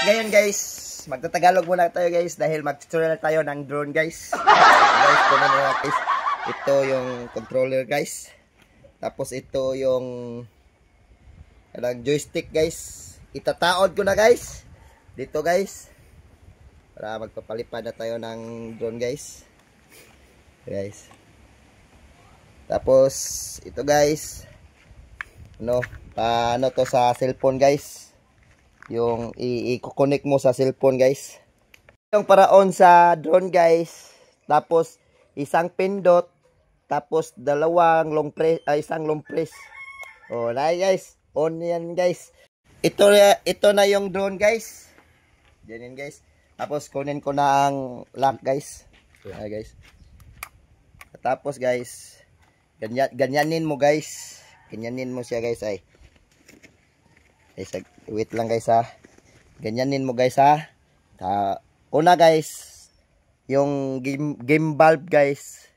ngayon guys, magtatagalog muna tayo guys dahil mag-tutorial tayo ng drone guys. Guys, guys. Ito yung controller guys. Tapos ito yung joystick guys. Itataod ko na guys. Dito guys. Para magpapalipad na tayo ng drone guys. Guys. Tapos ito guys. Paano to sa cellphone guys. Yung i-connect mo sa cellphone guys. Yung paraon sa drone guys. Tapos isang pindot. Tapos dalawang long press, isang long press. Oh, na guys. On yan guys. Ito na yung drone guys. Diyan guys. Tapos kunin ko na ang lock guys. Ayan guys. Tapos guys, ganyanin mo guys. Ganyanin mo siya guys ay. Wait lang guys ha. Ganyanin mo guys ha. Una guys, yung game bulb guys.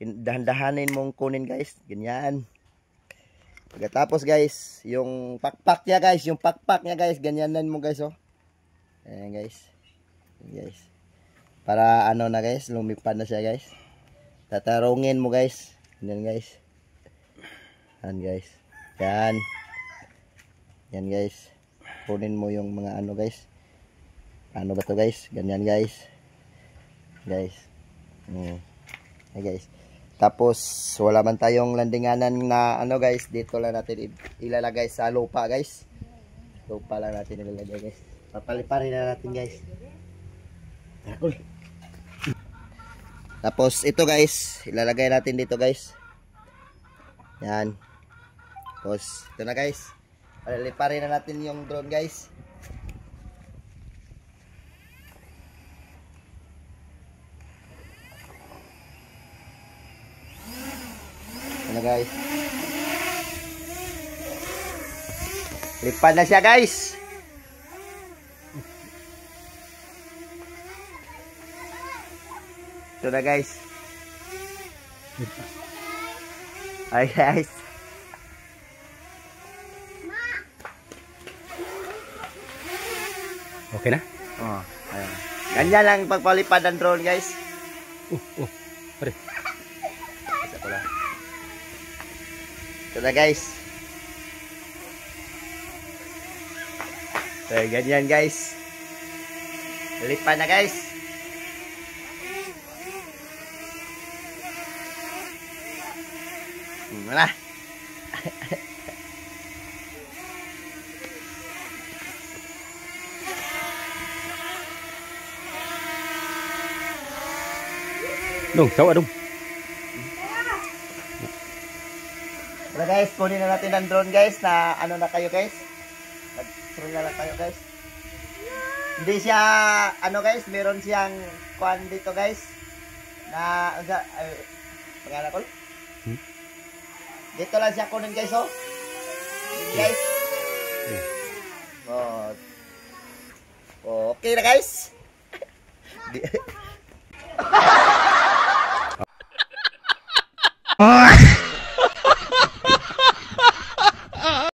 Dahan-dahanin mong kunin guys. Ganyan. Pagkatapos guys, yung pakpak niya guys. Yung pakpak niya guys. Ganyanin mo guys oh. Ayan guys. Ayan, guys. Para ano na guys. Lumipad na siya guys. Tatarungin mo guys. Ganyan guys. Ayan guys. Yan. Yan guys. Kunin mo yung mga ano guys. Ano ba to guys? Ganyan guys. Guys. Ayan guys. Tapos wala man tayong landinganan na ano guys. Dito lang natin ilalagay sa lupa guys. Lupa lang natin ilalagay guys. Papaliparin na natin guys. Tapos ito guys. Ilalagay natin dito guys. Yan. Tapos ito na guys. Liparin na natin yung drone guys. Ano guys? Lipad na siya guys. Ito na guys. Ay guys. Okay na? Oh, ayan. Ganyan lang pagpalipad ng drone guys. Pare. Isa pala. Ito na guys. So, ganyan guys. Lipad na guys. Wala. Dong, tawa dong. Wala guys, kunin na natin ang drone guys na ano na kayo guys. Nag-drone na lang tayo guys. Hindi siya, ano guys, meron siyang kuan dito guys. Na, pangalan ko? Dito lang siya kunin guys oh. Guys. Oh, okay na guys.